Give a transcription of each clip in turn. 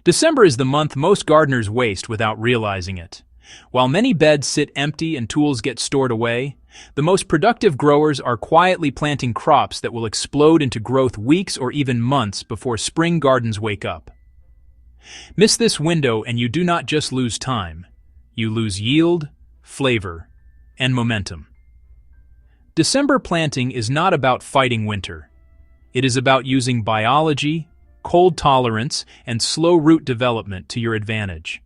December is the month most gardeners waste without realizing it. While many beds sit empty and tools get stored away, the most productive growers are quietly planting crops that will explode into growth weeks or even months before spring gardens wake up. Miss this window and you do not just lose time, you lose yield, flavor, and momentum. December planting is not about fighting winter. It is about using biology, cold tolerance, and slow root development to your advantage.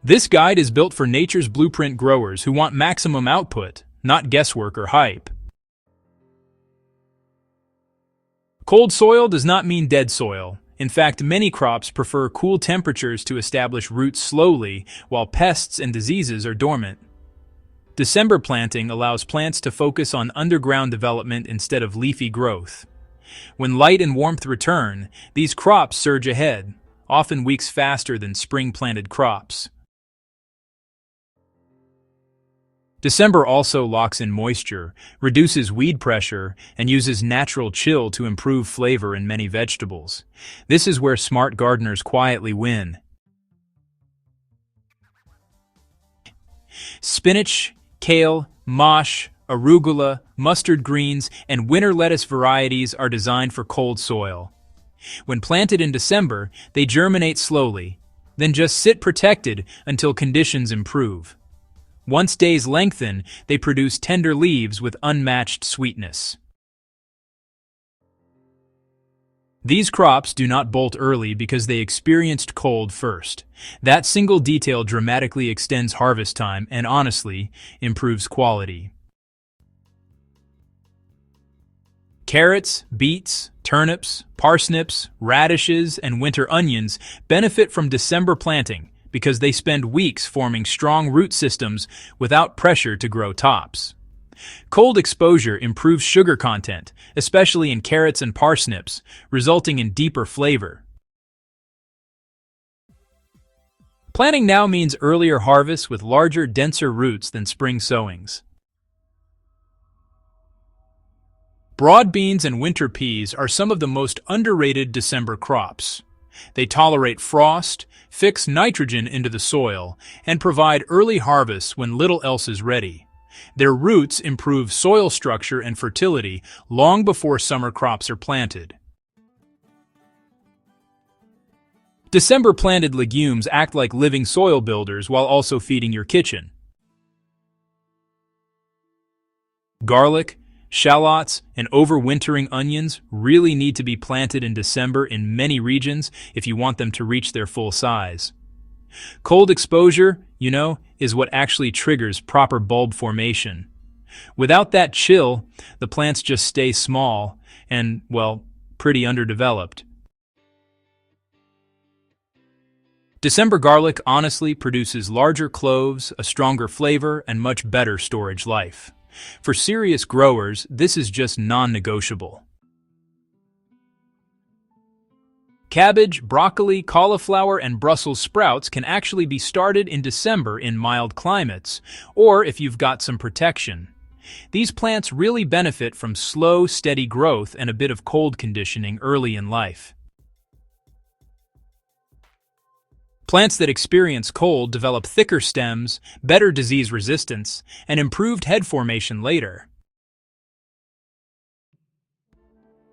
This guide is built for nature's blueprint growers who want maximum output, not guesswork or hype. Cold soil does not mean dead soil. In fact, many crops prefer cool temperatures to establish roots slowly, while pests and diseases are dormant. December planting allows plants to focus on underground development instead of leafy growth. When light and warmth return, these crops surge ahead, often weeks faster than spring-planted crops. December also locks in moisture, reduces weed pressure, and uses natural chill to improve flavor in many vegetables. This is where smart gardeners quietly win. Spinach, kale, mosh, arugula, mustard greens, and winter lettuce varieties are designed for cold soil. When planted in December, they germinate slowly, then just sit protected until conditions improve. Once days lengthen, they produce tender leaves with unmatched sweetness. These crops do not bolt early because they experienced cold first. That single detail dramatically extends harvest time and honestly improves quality. Carrots, beets, turnips, parsnips, radishes, and winter onions benefit from December planting because they spend weeks forming strong root systems without pressure to grow tops. Cold exposure improves sugar content, especially in carrots and parsnips, resulting in deeper flavor. Planting now means earlier harvests with larger, denser roots than spring sowings. Broad beans and winter peas are some of the most underrated December crops. They tolerate frost, fix nitrogen into the soil, and provide early harvests when little else is ready. Their roots improve soil structure and fertility long before summer crops are planted. December planted legumes act like living soil builders while also feeding your kitchen. Garlic, shallots, and overwintering onions really need to be planted in December in many regions if you want them to reach their full size. Cold exposure, is what actually triggers proper bulb formation. Without that chill, the plants just stay small and, pretty underdeveloped. December garlic honestly produces larger cloves, a stronger flavor, and much better storage life. For serious growers, this is just non-negotiable. Cabbage, broccoli, cauliflower, and Brussels sprouts can actually be started in December in mild climates, or if you've got some protection. These plants really benefit from slow, steady growth and a bit of cold conditioning early in life. Plants that experience cold develop thicker stems, better disease resistance, and improved head formation later.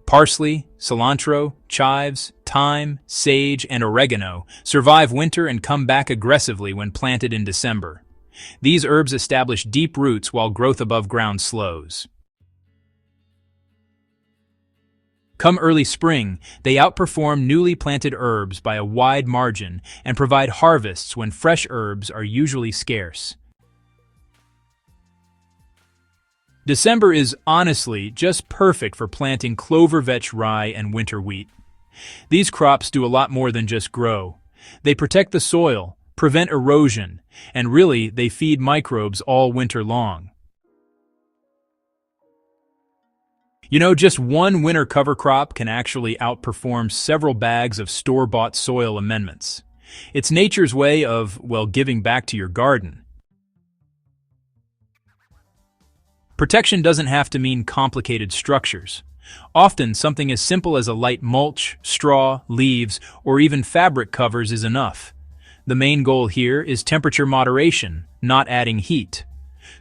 Parsley, cilantro, chives, thyme, sage, and oregano survive winter and come back aggressively when planted in December. These herbs establish deep roots while growth above ground slows. Come early spring, they outperform newly planted herbs by a wide margin and provide harvests when fresh herbs are usually scarce. December is honestly just perfect for planting clover, vetch, rye, and winter wheat. These crops do a lot more than just grow. They protect the soil, prevent erosion, and really they feed microbes all winter long. Just one winter cover crop can actually outperform several bags of store-bought soil amendments. It's nature's way of, giving back to your garden. Protection doesn't have to mean complicated structures. Often, something as simple as a light mulch, straw, leaves, or even fabric covers is enough. The main goal here is temperature moderation, not adding heat.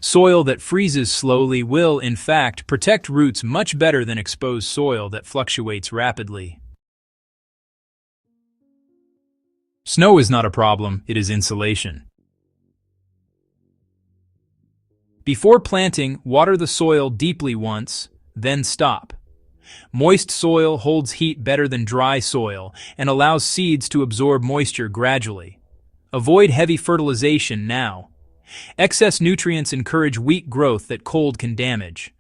Soil that freezes slowly will, in fact, protect roots much better than exposed soil that fluctuates rapidly. Snow is not a problem, it is insulation. Before planting, water the soil deeply once, then stop. Moist soil holds heat better than dry soil and allows seeds to absorb moisture gradually. Avoid heavy fertilization now. Excess nutrients encourage weak growth that cold can damage.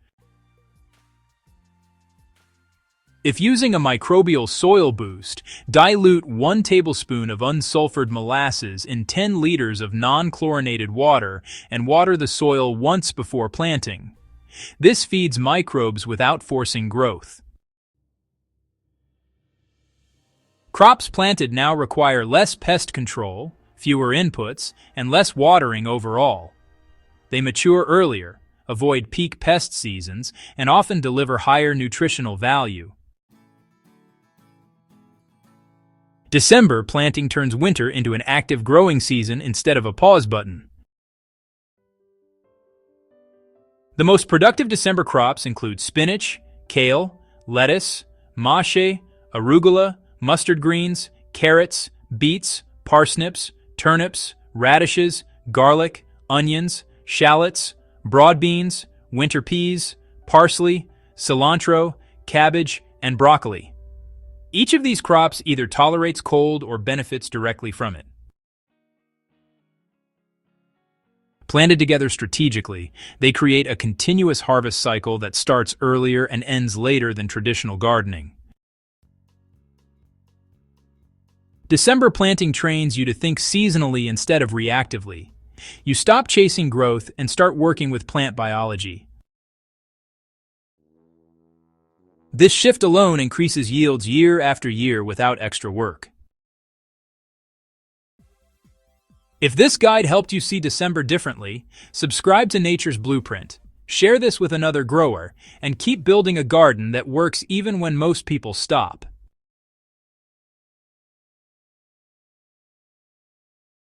If using a microbial soil boost, dilute 1 tablespoon of unsulfured molasses in 10 liters of non-chlorinated water and water the soil once before planting. This feeds microbes without forcing growth. Crops planted now require less pest control, fewer inputs, and less watering overall. They mature earlier, avoid peak pest seasons, and often deliver higher nutritional value. December planting turns winter into an active growing season instead of a pause button. The most productive December crops include spinach, kale, lettuce, mache, arugula, mustard greens, carrots, beets, parsnips, turnips, radishes, garlic, onions, shallots, broad beans, winter peas, parsley, cilantro, cabbage, and broccoli. Each of these crops either tolerates cold or benefits directly from it. Planted together strategically, they create a continuous harvest cycle that starts earlier and ends later than traditional gardening. December planting trains you to think seasonally instead of reactively. You stop chasing growth and start working with plant biology. This shift alone increases yields year after year without extra work. If this guide helped you see December differently, subscribe to Nature's Blueprint, share this with another grower, and keep building a garden that works even when most people stop.